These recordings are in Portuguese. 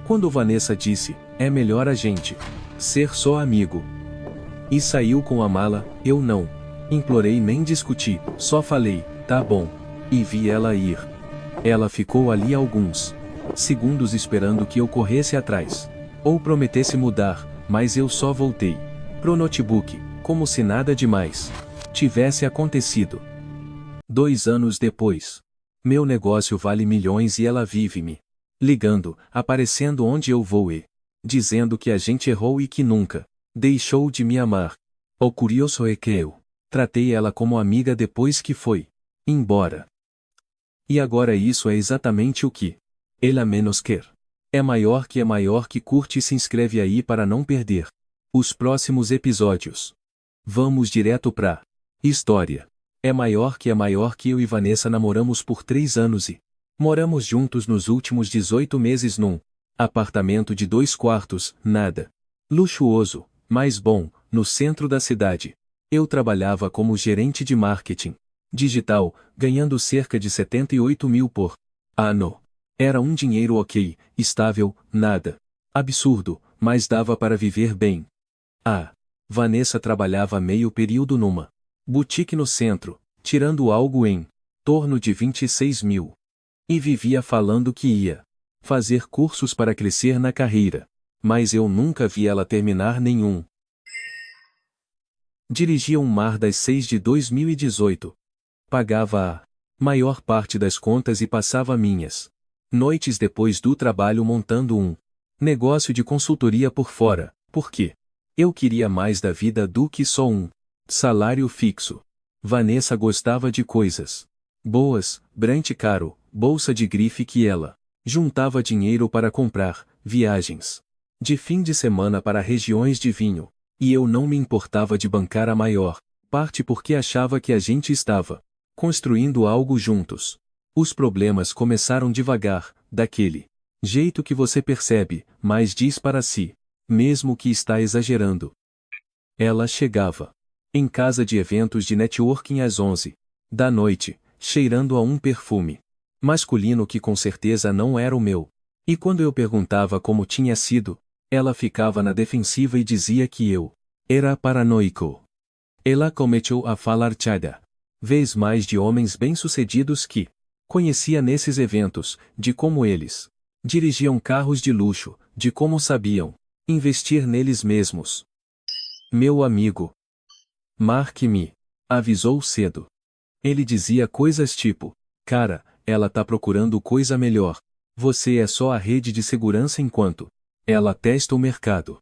Quando Vanessa disse, é melhor a gente ser só amigo. E saiu com a mala, eu não implorei nem discuti, só falei, tá bom. E vi ela ir. Ela ficou ali alguns segundos esperando que eu corresse atrás. Ou prometesse mudar, mas eu só voltei pro notebook, como se nada demais tivesse acontecido. 2 anos depois. Meu negócio vale milhões e ela vive me ligando, aparecendo onde eu vou e dizendo que a gente errou e que nunca deixou de me amar. O curioso é que eu tratei ela como amiga depois que foi embora. E agora isso é exatamente o que ela menos quer. É maior que curte e se inscreve aí para não perder os próximos episódios. Vamos direto pra história. É maior que eu e Vanessa namoramos por 3 anos e moramos juntos nos últimos 18 meses num apartamento de 2 quartos, nada luxuoso, mas bom, no centro da cidade. Eu trabalhava como gerente de marketing digital, ganhando cerca de 78 mil por ano. Era um dinheiro ok, estável, nada absurdo, mas dava para viver bem. Vanessa trabalhava meio período numa boutique no centro, tirando algo em torno de 26 mil. E vivia falando que ia fazer cursos para crescer na carreira. Mas eu nunca vi ela terminar nenhum. Dirigia um Mar das 6 de 2018. Pagava a maior parte das contas e passava minhas noites depois do trabalho montando um negócio de consultoria por fora, porque eu queria mais da vida do que só um salário fixo. Vanessa gostava de coisas boas, brand caro, bolsa de grife que ela juntava dinheiro para comprar, viagens de fim de semana para regiões de vinho, e eu não me importava de bancar a maior parte porque achava que a gente estava construindo algo juntos. Os problemas começaram devagar, daquele jeito que você percebe, mas diz para si mesmo que está exagerando. Ela chegava em casa de eventos de networking às 11 da noite, cheirando a um perfume masculino que com certeza não era o meu. E quando eu perguntava como tinha sido, ela ficava na defensiva e dizia que eu era paranoico. Ela começou a falar cada vez mais de homens bem-sucedidos que conhecia nesses eventos, de como eles dirigiam carros de luxo, de como sabiam investir neles mesmos. Meu amigo Mark me avisou cedo. Ele dizia coisas tipo, cara, ela tá procurando coisa melhor. Você é só a rede de segurança enquanto ela testa o mercado.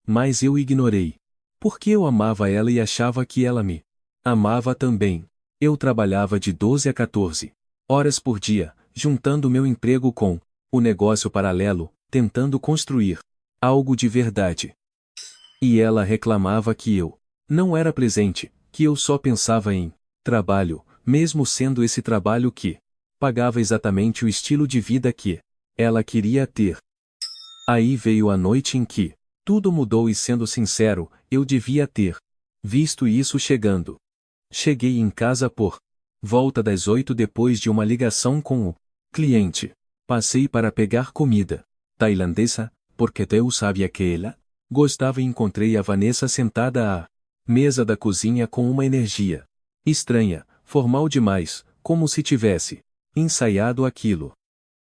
Mas eu ignorei. Porque eu amava ela e achava que ela me amava também. Eu trabalhava de 12 a 14 horas por dia, juntando meu emprego com o negócio paralelo, tentando construir algo de verdade. E ela reclamava que eu não era presente, que eu só pensava em trabalho, mesmo sendo esse trabalho que pagava exatamente o estilo de vida que ela queria ter. Aí veio a noite em que tudo mudou e, sendo sincero, eu devia ter visto isso chegando. Cheguei em casa por volta das 8 depois de uma ligação com o cliente. Passei para pegar comida tailandesa, porque eu sabia que ela gostava, e encontrei a Vanessa sentada à mesa da cozinha com uma energia estranha, formal demais, como se tivesse ensaiado aquilo.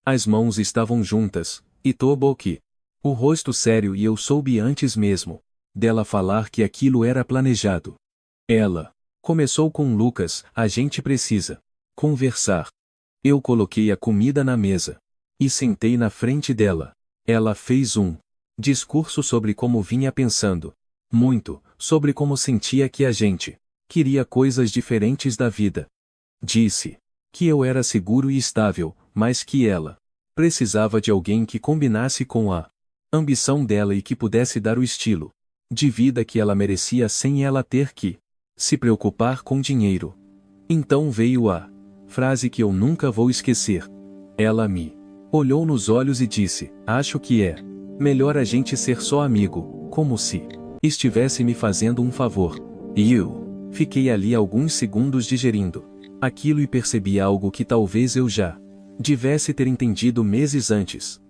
As mãos estavam juntas, e Toboki, o rosto sério, e eu soube antes mesmo dela falar que aquilo era planejado. Ela começou com Lucas, a gente precisa conversar. Eu coloquei a comida na mesa e sentei na frente dela. Ela fez um discurso sobre como vinha pensando muito, sobre como sentia que a gente queria coisas diferentes da vida. Disse que eu era seguro e estável, mas que ela precisava de alguém que combinasse com a ambição dela e que pudesse dar o estilo de vida que ela merecia sem ela ter que se preocupar com dinheiro. Então veio a frase que eu nunca vou esquecer. Ela me olhou nos olhos e disse, acho que é melhor a gente ser só amigo, como se estivesse me fazendo um favor. E eu fiquei ali alguns segundos digerindo aquilo e percebi algo que talvez eu já devesse ter entendido meses antes.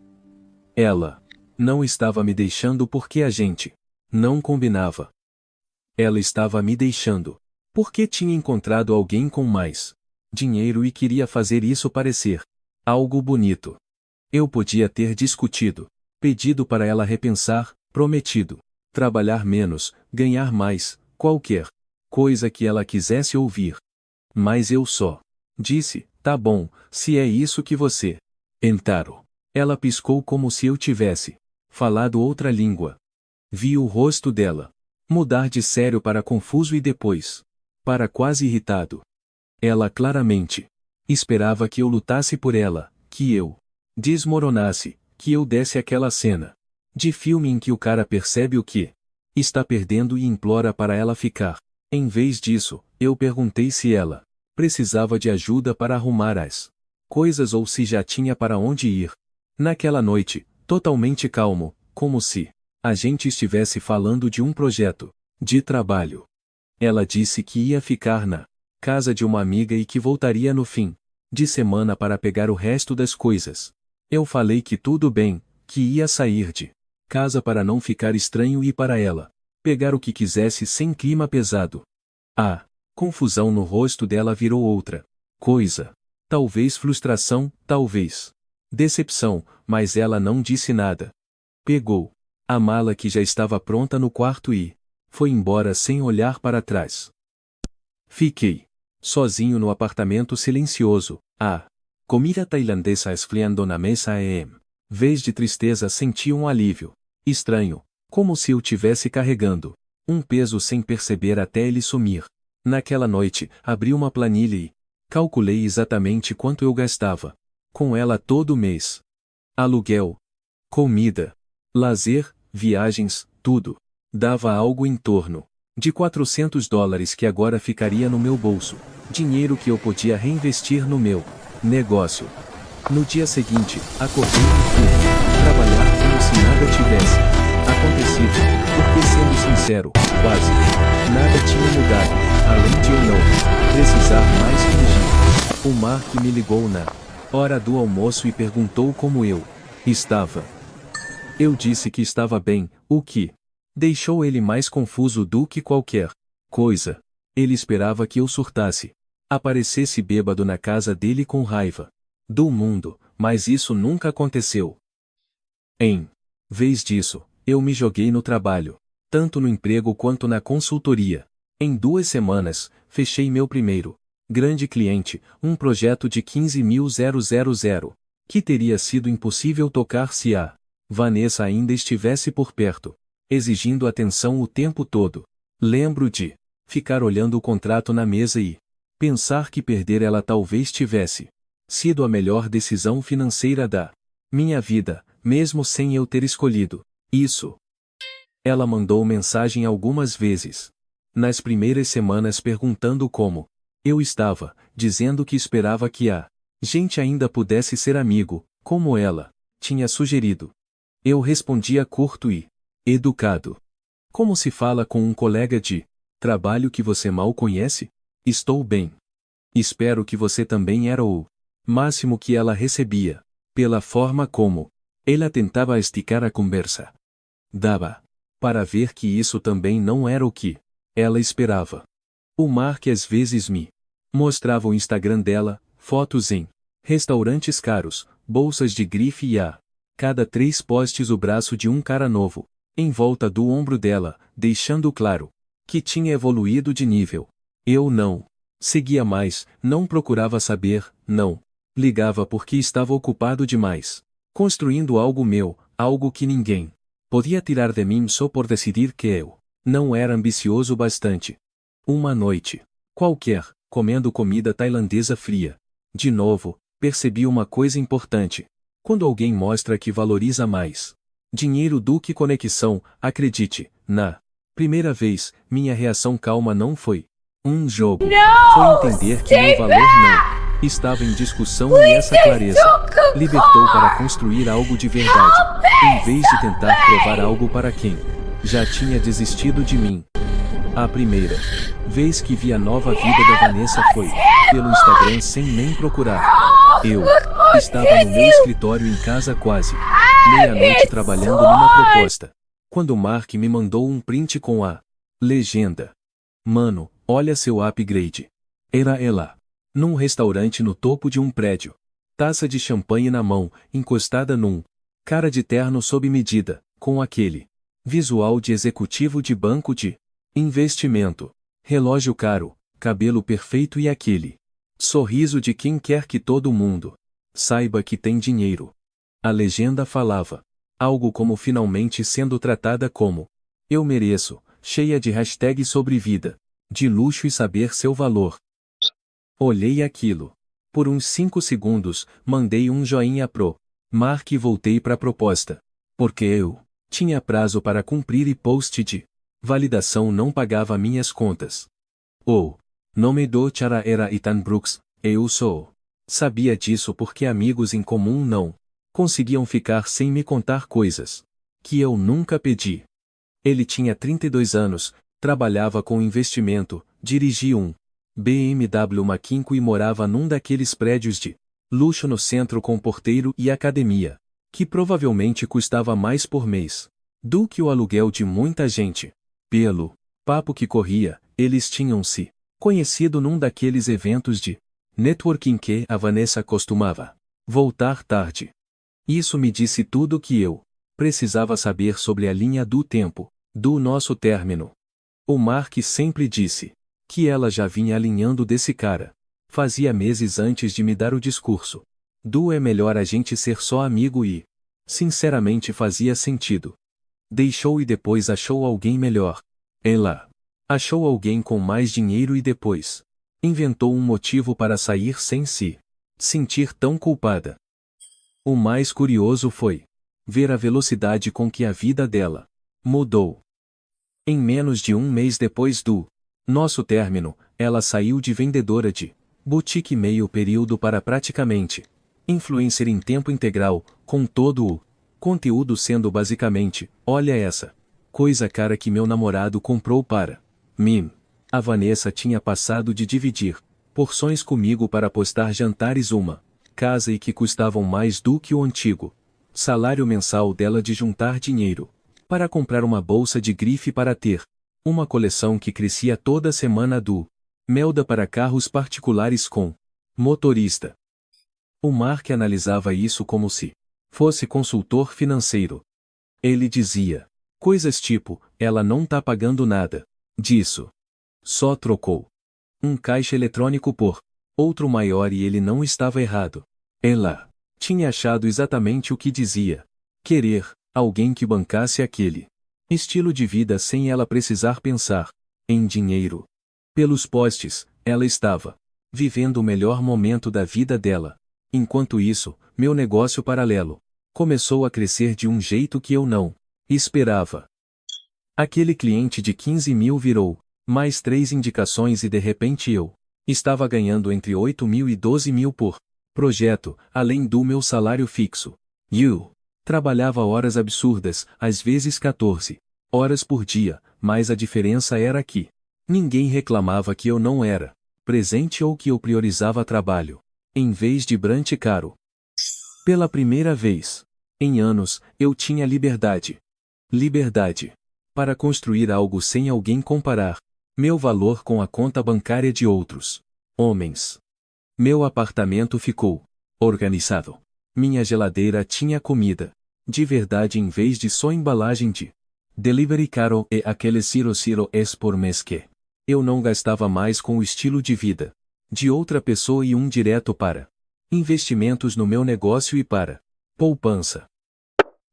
Ela Não estava me deixando porque a gente não combinava. Ela estava me deixando porque tinha encontrado alguém com mais dinheiro e queria fazer isso parecer algo bonito. Eu podia ter discutido, pedido para ela repensar, prometido trabalhar menos, ganhar mais, qualquer coisa que ela quisesse ouvir. Mas eu só disse, tá bom, se é isso que você entaro. Ela piscou como se eu tivesse falado outra língua. Vi o rosto dela mudar de sério para confuso e depois para quase irritado. Ela claramente esperava que eu lutasse por ela, que eu desmoronasse, que eu desse aquela cena de filme em que o cara percebe o que está perdendo e implora para ela ficar. Em vez disso, eu perguntei se ela precisava de ajuda para arrumar as coisas ou se já tinha para onde ir. Naquela noite, totalmente calmo, como se a gente estivesse falando de um projeto de trabalho. Ela disse que ia ficar na casa de uma amiga e que voltaria no fim de semana para pegar o resto das coisas. Eu falei que tudo bem, que ia sair de casa para não ficar estranho e para ela pegar o que quisesse sem clima pesado. A confusão no rosto dela virou outra coisa. Talvez frustração, talvez decepção, mas ela não disse nada. Pegou a mala que já estava pronta no quarto e foi embora sem olhar para trás. Fiquei sozinho no apartamento silencioso. A comida tailandesa esfriando na mesa e em vez de tristeza senti um alívio estranho, como se eu tivesse carregando um peso sem perceber até ele sumir. Naquela noite, abri uma planilha e calculei exatamente quanto eu gastava com ela todo mês. Aluguel, comida, lazer, viagens, tudo. Dava algo em torno de $400 que agora ficaria no meu bolso. Dinheiro que eu podia reinvestir no meu negócio. No dia seguinte, acordei e fui trabalhar como se nada tivesse acontecido, porque sendo sincero, quase nada tinha mudado, além de eu não precisar mais fingir. O Mark me ligou na hora do almoço e perguntou como eu estava. Eu disse que estava bem, o que deixou ele mais confuso do que qualquer coisa. Ele esperava que eu surtasse, aparecesse bêbado na casa dele com raiva do mundo, mas isso nunca aconteceu. Em vez disso, eu me joguei no trabalho, tanto no emprego quanto na consultoria. Em 2 semanas, fechei meu primeiro grande cliente, um projeto de 15.000, que teria sido impossível tocar se a Vanessa ainda estivesse por perto, exigindo atenção o tempo todo. Lembro de ficar olhando o contrato na mesa e pensar que perder ela talvez tivesse sido a melhor decisão financeira da minha vida, mesmo sem eu ter escolhido isso. Ela mandou mensagem algumas vezes nas primeiras semanas perguntando como eu estava, dizendo que esperava que a gente ainda pudesse ser amigo, como ela tinha sugerido. Eu respondia curto e educado. Como se fala com um colega de trabalho que você mal conhece? Estou bem. Espero que você também era o máximo que ela recebia, pela forma como ela tentava esticar a conversa. Dava para ver que isso também não era o que ela esperava. O Mark às vezes me mostrava o Instagram dela, fotos em restaurantes caros, bolsas de grife e a cada 3 posts o braço de um cara novo, em volta do ombro dela, deixando claro que tinha evoluído de nível. Eu não seguia mais, não procurava saber, não ligava porque estava ocupado demais, construindo algo meu, algo que ninguém podia tirar de mim só por decidir que eu não era ambicioso bastante. Uma noite qualquer, comendo comida tailandesa fria, de novo, percebi uma coisa importante. Quando alguém mostra que valoriza mais dinheiro do que conexão, acredite, na primeira vez, minha reação calma não foi um jogo. Foi entender que meu valor não estava em discussão e essa clareza libertou para construir algo de verdade, em vez de tentar provar algo para quem já tinha desistido de mim. A primeira vez que vi a nova vida da Vanessa foi pelo Instagram sem nem procurar. Eu estava no meu escritório em casa quase Meia-noite trabalhando numa proposta. Quando Mark me mandou um print com a legenda. Mano, olha seu upgrade. Era ela. Num restaurante no topo de um prédio. Taça de champanhe na mão, encostada num cara de terno sob medida, com aquele visual de executivo de banco de investimento. Relógio caro, cabelo perfeito e aquele sorriso de quem quer que todo mundo saiba que tem dinheiro. A legenda falava algo como finalmente sendo tratada como eu mereço, cheia de hashtag sobre vida, de luxo e saber seu valor. Olhei aquilo. Por uns 5 segundos, mandei um joinha pro Mark e voltei para a proposta. Porque eu tinha prazo para cumprir e post de validação não pagava minhas contas. O nome do cara era Ethan Brooks, eu sou. Sabia disso porque amigos em comum não conseguiam ficar sem me contar coisas que eu nunca pedi. Ele tinha 32 anos, trabalhava com investimento, dirigia um BMW Maquinco e morava num daqueles prédios de luxo no centro com porteiro e academia, que provavelmente custava mais por mês do que o aluguel de muita gente. Pelo papo que corria, eles tinham se conhecido num daqueles eventos de networking que a Vanessa costumava voltar tarde. Isso me disse tudo o que eu precisava saber sobre a linha do tempo do nosso término. O Mark sempre disse que ela já vinha alinhando desse cara. Fazia meses antes de me dar o discurso. É melhor a gente ser só amigo e, sinceramente fazia sentido. Deixou e depois achou alguém melhor. Ela achou alguém com mais dinheiro e depois inventou um motivo para sair sem se sentir tão culpada. O mais curioso foi ver a velocidade com que a vida dela mudou. Em menos de um mês depois do nosso término, ela saiu de vendedora de boutique meio período para praticamente influencer em tempo integral, com todo o conteúdo sendo basicamente, olha essa coisa cara que meu namorado comprou para mim. A Vanessa tinha passado de dividir porções comigo para postar jantares uma casa e que custavam mais do que o antigo salário mensal dela de juntar dinheiro para comprar uma bolsa de grife para ter uma coleção que crescia toda semana do Melda para carros particulares com motorista. O Mark analisava isso como se fosse consultor financeiro. Ele dizia coisas tipo, ela não tá pagando nada disso. Só trocou um caixa eletrônico por outro maior e ele não estava errado. Ela tinha achado exatamente o que dizia. Querer alguém que bancasse aquele estilo de vida sem ela precisar pensar em dinheiro. Pelos postes, ela estava vivendo o melhor momento da vida dela. Enquanto isso, meu negócio paralelo começou a crescer de um jeito que eu não esperava. Aquele cliente de 15 mil virou mais 3 indicações e de repente eu estava ganhando entre 8 mil e 12 mil por projeto, além do meu salário fixo. Eu trabalhava horas absurdas, às vezes 14 horas por dia, mas a diferença era que ninguém reclamava que eu não era presente ou que eu priorizava trabalho em vez de brunch caro. Pela primeira vez em anos, eu tinha liberdade. Liberdade para construir algo sem alguém comparar meu valor com a conta bancária de outros homens. Meu apartamento ficou organizado. Minha geladeira tinha comida de verdade em vez de só embalagem de delivery caro e aquele zero por mês que eu não gastava mais com o estilo de vida de outra pessoa e um direto para investimentos no meu negócio e para poupança.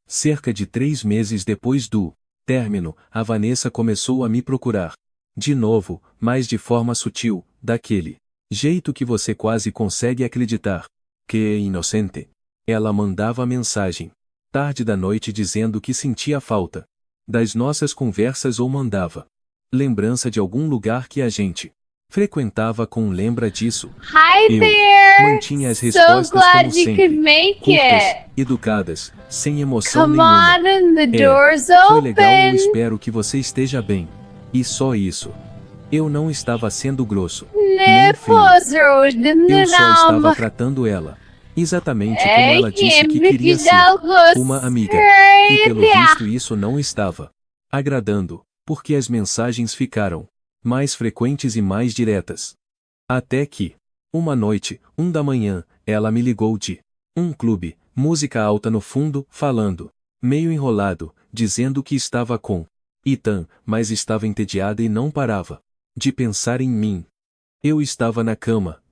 Cerca de 3 meses depois do término, a Vanessa começou a me procurar de novo, mas de forma sutil, daquele jeito que você quase consegue acreditar que é inocente. Ela mandava mensagem tarde da noite dizendo que sentia falta das nossas conversas ou mandava lembrança de algum lugar que a gente frequentava com lembra disso. Hi Eu there! mantinha as So respostas glad como you sempre, could make curtas, it. educadas, sem emoção Come nenhuma. on in, the door's Foi legal, eu open. espero que você esteja bem. E só isso. Eu não estava sendo grosso, nem feio. Nipples are in Eu the só estava numb. tratando ela Exatamente como É ela disse que sempre queria que ser. dá algo Uma amiga. E pelo visto certo. isso não estava agradando, porque as mensagens ficaram mais frequentes e mais diretas. Até que, uma noite, 1 da manhã, ela me ligou de um clube, música alta no fundo, falando, meio enrolado, dizendo que estava com Ethan, mas estava entediada e não parava de pensar em mim. Eu estava na cama,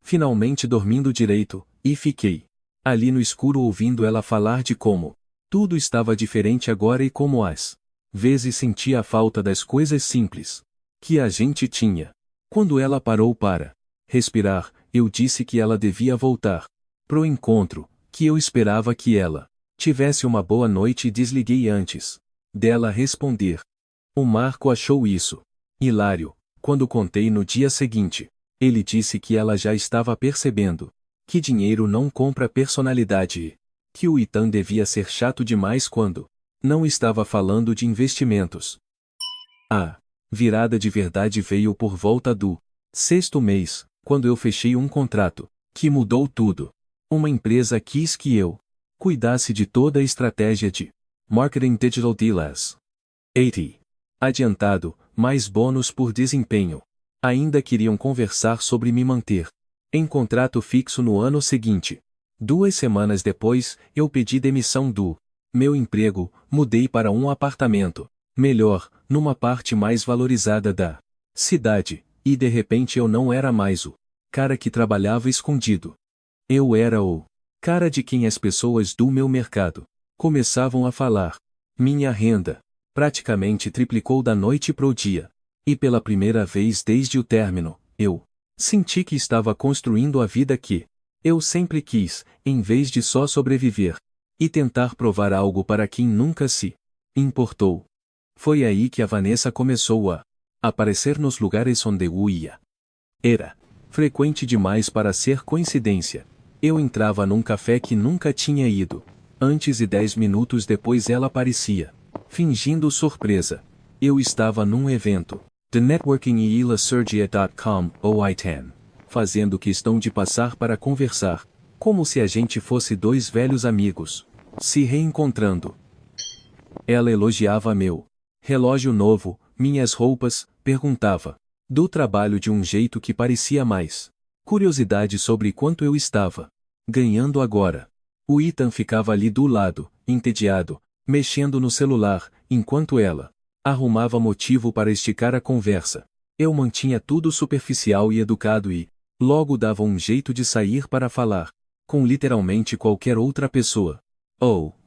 finalmente dormindo direito, e fiquei ali no escuro ouvindo ela falar de como tudo estava diferente agora e como às vezes sentia a falta das coisas simples que a gente tinha. Quando ela parou para respirar, eu disse que ela devia voltar pro encontro, que eu esperava que ela tivesse uma boa noite e desliguei antes dela responder. O Marco achou isso hilário. Quando contei no dia seguinte, ele disse que ela já estava percebendo que dinheiro não compra personalidade e que o Ethan devia ser chato demais quando não estava falando de investimentos. A virada de verdade veio por volta do sexto mês, quando eu fechei um contrato que mudou tudo. Uma empresa quis que eu cuidasse de toda a estratégia de marketing digital deals. 80. Adiantado, mais bônus por desempenho. Ainda queriam conversar sobre me manter em contrato fixo no ano seguinte. 2 semanas depois, eu pedi demissão do meu emprego, mudei para um apartamento melhor, numa parte mais valorizada da cidade, e de repente eu não era mais o cara que trabalhava escondido. Eu era o cara de quem as pessoas do meu mercado começavam a falar. Minha renda praticamente triplicou da noite pro dia. E pela primeira vez desde o término, eu senti que estava construindo a vida que eu sempre quis, em vez de só sobreviver e tentar provar algo para quem nunca se importou. Foi aí que a Vanessa começou a aparecer nos lugares onde eu ia. Era frequente demais para ser coincidência. Eu entrava num café que nunca tinha ido. Antes e 10 minutos depois ela aparecia, fingindo surpresa. Eu estava num evento, The Networking e ilasurgia.com ou I10, fazendo questão de passar para conversar, como se a gente fosse dois velhos amigos, se reencontrando. Ela elogiava meu relógio novo, minhas roupas, perguntava do trabalho de um jeito que parecia mais curiosidade sobre quanto eu estava ganhando agora. O Ethan ficava ali do lado, entediado, mexendo no celular, enquanto ela arrumava motivo para esticar a conversa. Eu mantinha tudo superficial e educado e logo dava um jeito de sair para falar com literalmente qualquer outra pessoa.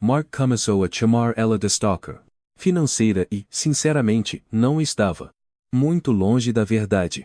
Mark começou a chamar ela de stalker financeira e, sinceramente, não estava muito longe da verdade.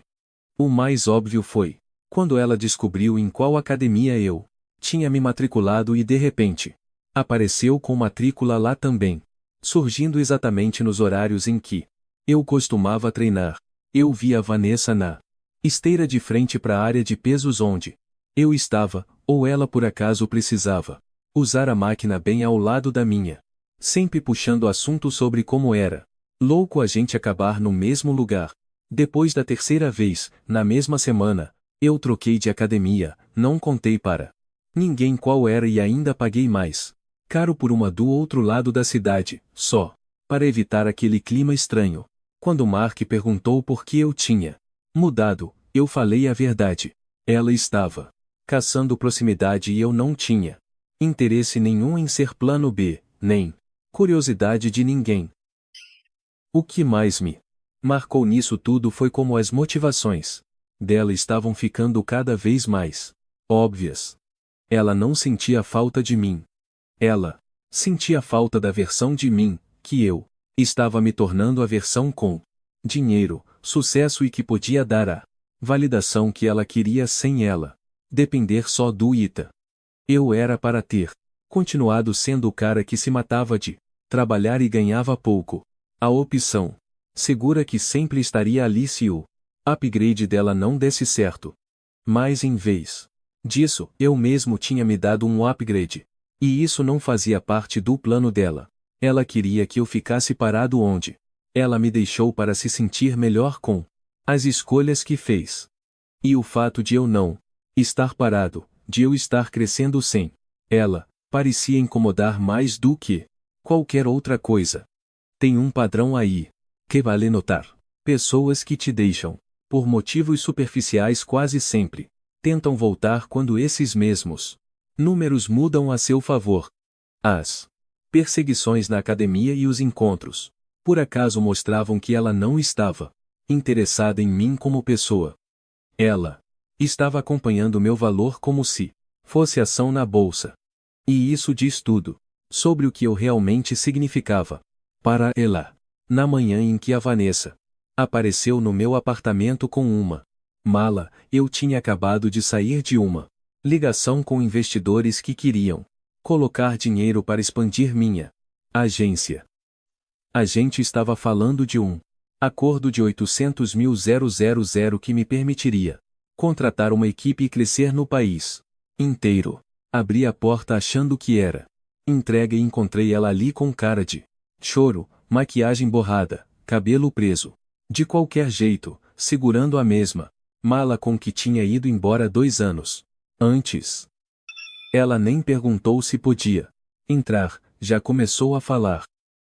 O mais óbvio foi quando ela descobriu em qual academia eu tinha me matriculado e de repente apareceu com matrícula lá também, surgindo exatamente nos horários em que eu costumava treinar. Eu vi a Vanessa na esteira de frente para a área de pesos onde eu estava, ou ela por acaso precisava usar a máquina bem ao lado da minha, sempre puxando assunto sobre como era louco a gente acabar no mesmo lugar. Depois da terceira vez, na mesma semana, eu troquei de academia, não contei para ninguém qual era e ainda paguei mais caro por uma do outro lado da cidade, só para evitar aquele clima estranho. Quando Mark perguntou por que eu tinha mudado, eu falei a verdade. Ela estava caçando proximidade e eu não tinha interesse nenhum em ser plano B, nem curiosidade de ninguém. O que mais me marcou nisso tudo foi como as motivações dela estavam ficando cada vez mais óbvias. Ela não sentia falta de mim. Ela sentia falta da versão de mim, que eu estava me tornando a versão com dinheiro, sucesso e que podia dar a validação que ela queria sem ela depender só do Ita. Eu era para ter continuado sendo o cara que se matava de trabalhar e ganhava pouco. A opção segura que sempre estaria ali se o upgrade dela não desse certo. Mas em vez disso, eu mesmo tinha me dado um upgrade. E isso não fazia parte do plano dela. Ela queria que eu ficasse parado onde ela me deixou para se sentir melhor com as escolhas que fez. E o fato de eu não estar parado de eu estar crescendo sem ela, parecia incomodar mais do que qualquer outra coisa. Tem um padrão aí, que vale notar. Pessoas que te deixam, por motivos superficiais quase sempre, tentam voltar quando esses mesmos números mudam a seu favor. As perseguições na academia e os encontros, por acaso mostravam que ela não estava interessada em mim como pessoa. Ela estava acompanhando meu valor como se fosse ação na bolsa. E isso diz tudo sobre o que eu realmente significava para ela. Na manhã em que a Vanessa apareceu no meu apartamento com uma mala, eu tinha acabado de sair de uma ligação com investidores que queriam colocar dinheiro para expandir minha agência. A gente estava falando de um acordo de 800 mil que me permitiria contratar uma equipe e crescer no país inteiro. Abri a porta achando que era entrega e encontrei ela ali com cara de choro, maquiagem borrada, cabelo preso. De qualquer jeito, segurando a mesma mala com que tinha ido embora 2 anos antes. Ela nem perguntou se podia entrar, já começou a falar.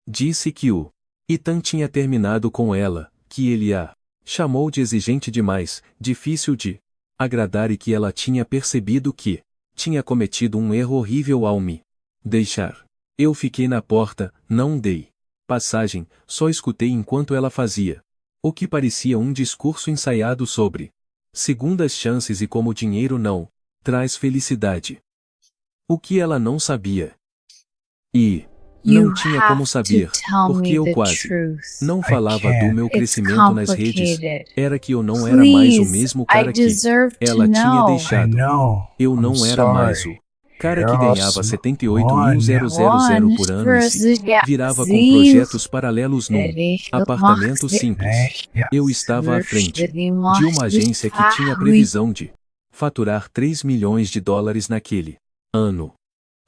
Disse que o Ethan tinha terminado com ela, que ele a chamou de exigente demais, difícil de agradar e que ela tinha percebido que tinha cometido um erro horrível ao me deixar. Eu fiquei na porta, não dei passagem, só escutei enquanto ela fazia o que parecia um discurso ensaiado sobre segundas chances e como o dinheiro não traz felicidade. O que ela não sabia. E não tinha como saber, porque eu quase não falava do meu crescimento nas redes, era que eu não era mais o mesmo cara que ela tinha deixado. Eu não era mais o cara que ganhava 78.000 por ano e se virava com projetos paralelos num apartamento simples. Eu estava à frente de uma agência que tinha a previsão de faturar 3 milhões de dólares naquele ano.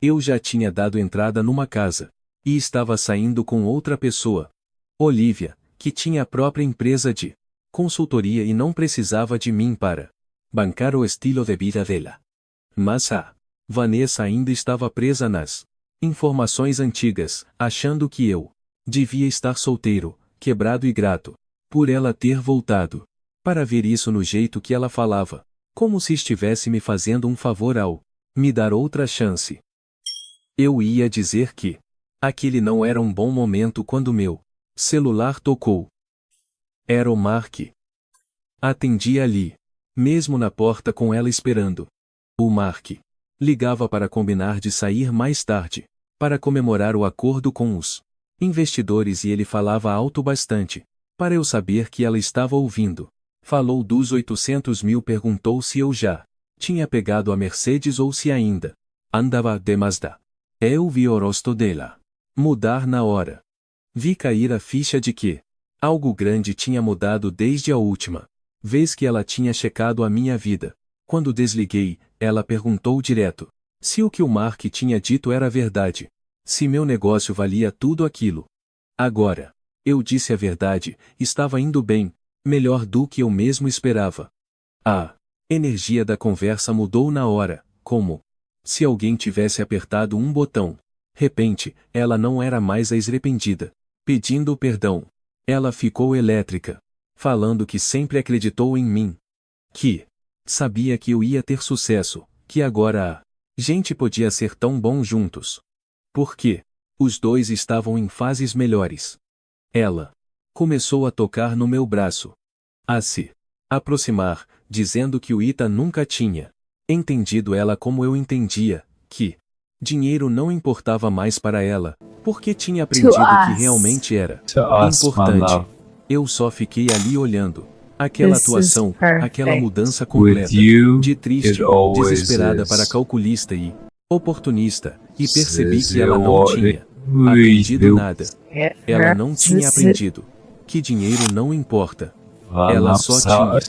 Eu já tinha dado entrada numa casa e estava saindo com outra pessoa, Olivia, que tinha a própria empresa de consultoria e não precisava de mim para bancar o estilo de vida dela. Mas a Vanessa ainda estava presa nas informações antigas, achando que eu devia estar solteiro, quebrado e grato por ela ter voltado para ver isso no jeito que ela falava, como se estivesse me fazendo um favor ao me dar outra chance. Eu ia dizer que aquele não era um bom momento quando meu celular tocou. Era o Mark. Atendi ali, mesmo na porta com ela esperando. O Mark ligava para combinar de sair mais tarde, para comemorar o acordo com os investidores e ele falava alto bastante, para eu saber que ela estava ouvindo. Falou dos 800 mil, perguntou se eu já tinha pegado a Mercedes ou se ainda andava de Mazda. Eu vi o rosto dela mudar na hora. Vi cair a ficha de que algo grande tinha mudado desde a última vez que ela tinha checado a minha vida. Quando desliguei, ela perguntou direto se o que o Mark tinha dito era verdade, se meu negócio valia tudo aquilo. Agora, eu disse a verdade, estava indo bem, melhor do que eu mesmo esperava. A energia da conversa mudou na hora, como se alguém tivesse apertado um botão. Repente, ela não era mais a esrependida, pedindo perdão. Ela ficou elétrica, falando que sempre acreditou em mim, que sabia que eu ia ter sucesso, que agora a gente podia ser tão bom juntos. Porque os dois estavam em fases melhores. Ela começou a tocar no meu braço, a se aproximar, dizendo que o Ita nunca tinha entendido ela como eu entendia, que dinheiro não importava mais para ela, porque tinha aprendido que realmente era importante. Eu só fiquei ali olhando aquela atuação, aquela mudança completa, de triste, desesperada para calculista e oportunista, e percebi que ela não tinha aprendido nada. Ela não tinha aprendido que dinheiro não importa. Ela só tinha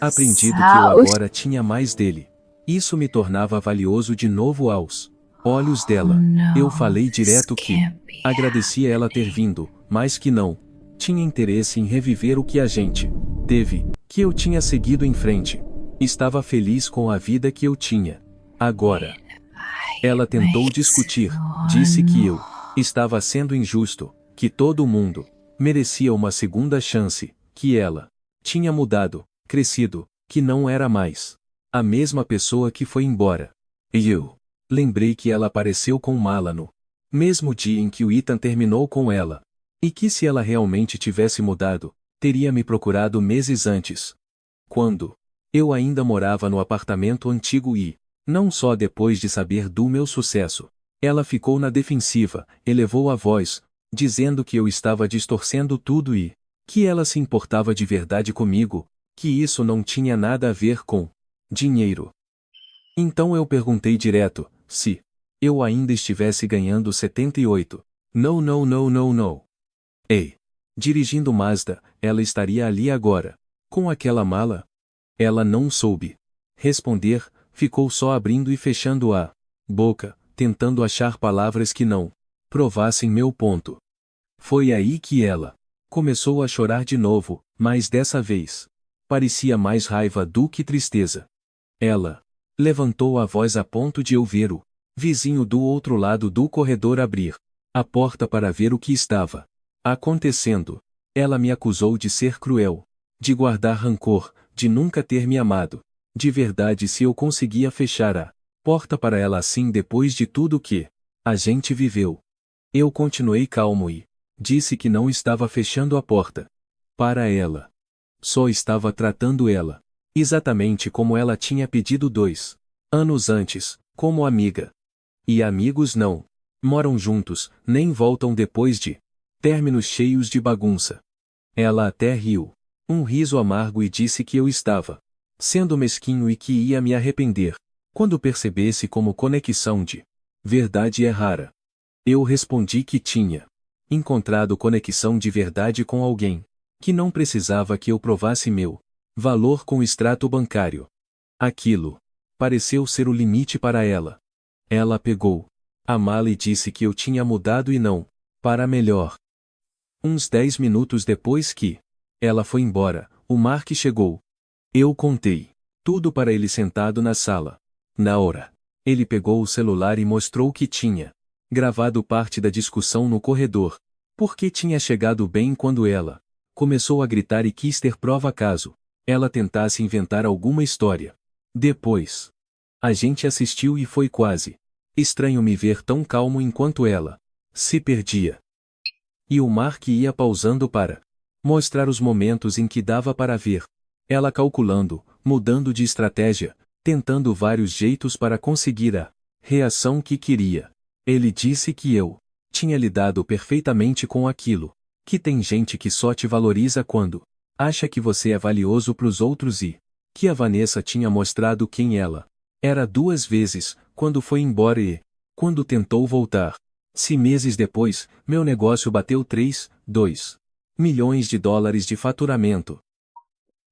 aprendido que eu agora tinha mais dele. Isso me tornava valioso de novo aos olhos dela. Eu falei direto que agradecia ela ter vindo, mas que não tinha interesse em reviver o que a gente teve, que eu tinha seguido em frente. Estava feliz com a vida que eu tinha Agora, ela tentou discutir, disse que eu estava sendo injusto, que todo mundo merecia uma segunda chance, que ela tinha mudado, crescido, que não era mais a mesma pessoa que foi embora. E eu lembrei que ela apareceu com Mala no mesmo dia em que o Ethan terminou com ela. E que se ela realmente tivesse mudado, teria me procurado meses antes. Quando eu ainda morava no apartamento antigo e, não só depois de saber do meu sucesso, ela ficou na defensiva, elevou a voz, dizendo que eu estava distorcendo tudo e que ela se importava de verdade comigo, que isso não tinha nada a ver com dinheiro. Então eu perguntei direto, se eu ainda estivesse ganhando 78. Não, não, não, não, não. Ei. Dirigindo Mazda, ela estaria ali agora. Com aquela mala? Ela não soube responder, ficou só abrindo e fechando a boca, tentando achar palavras que não provassem meu ponto. Foi aí que ela começou a chorar de novo, mas dessa vez parecia mais raiva do que tristeza. Ela levantou a voz a ponto de eu ver o vizinho do outro lado do corredor abrir a porta para ver o que estava acontecendo. Ela me acusou de ser cruel, de guardar rancor, de nunca ter me amado. De verdade, se eu conseguia fechar a porta para ela assim depois de tudo que a gente viveu. Eu continuei calmo e disse que não estava fechando a porta para ela. Só estava tratando ela exatamente como ela tinha pedido 2 anos antes, como amiga. E amigos não moram juntos, nem voltam depois de términos cheios de bagunça. Ela até riu. Um riso amargo e disse que eu estava sendo mesquinho e que ia me arrepender quando percebesse como conexão de verdade é rara. Eu respondi que tinha encontrado conexão de verdade com alguém, que não precisava que eu provasse meu valor com extrato bancário. Aquilo pareceu ser o limite para ela. Ela pegou a mala e disse que eu tinha mudado e não para melhor. Uns 10 minutos depois que ela foi embora, o Mark chegou. Eu contei tudo para ele sentado na sala. Na hora, ele pegou o celular e mostrou que tinha gravado parte da discussão no corredor, porque tinha chegado bem quando ela começou a gritar e quis ter prova caso ela tentasse inventar alguma história. Depois, a gente assistiu e foi quase estranho me ver tão calmo enquanto ela se perdia. E o Mark ia pausando para mostrar os momentos em que dava para ver ela calculando, mudando de estratégia, tentando vários jeitos para conseguir a reação que queria. Ele disse que eu tinha lidado perfeitamente com aquilo, que tem gente que só te valoriza quando acha que você é valioso para os outros e que a Vanessa tinha mostrado quem ela era 2 vezes, quando foi embora e quando tentou voltar. Se meses depois, meu negócio bateu 2 milhões de dólares de faturamento.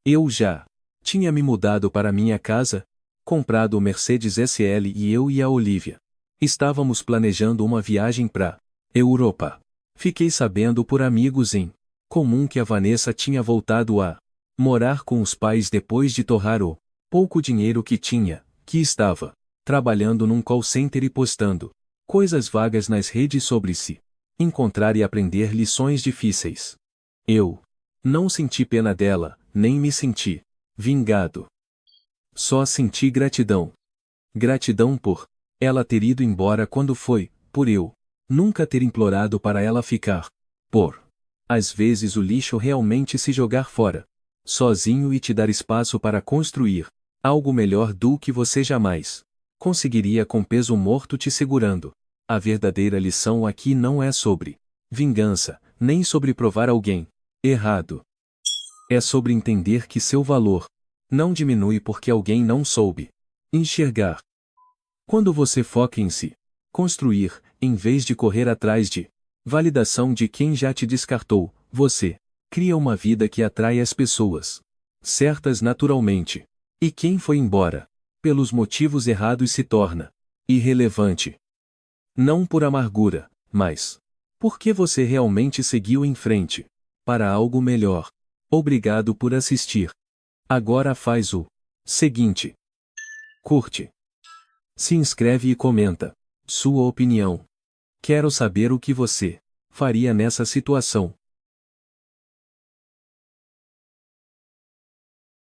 Eu já tinha me mudado para minha casa, comprado o Mercedes SL e eu e a Olivia estávamos planejando uma viagem para Europa. Fiquei sabendo por amigos em comum que a Vanessa tinha voltado a morar com os pais depois de torrar o pouco dinheiro que tinha, que estava trabalhando num call center e postando coisas vagas nas redes sobre se encontrar e aprender lições difíceis. Eu não senti pena dela, nem me senti vingado. Só senti gratidão. Gratidão por ela ter ido embora quando foi, por eu nunca ter implorado para ela ficar. Por às vezes o lixo realmente se jogar fora, sozinho e te dar espaço para construir algo melhor do que você jamais conseguiria com peso morto te segurando. A verdadeira lição aqui não é sobre vingança, nem sobre provar alguém errado. É sobre entender que seu valor não diminui porque alguém não soube enxergar. Quando você foca em se construir, em vez de correr atrás de validação de quem já te descartou, você cria uma vida que atrai as pessoas certas naturalmente. E quem foi embora pelos motivos errados se torna irrelevante. Não por amargura, mas porque você realmente seguiu em frente para algo melhor. Obrigado por assistir. Agora faz o seguinte: curte, Se inscreve e comenta sua opinião. Quero saber o que você faria nessa situação.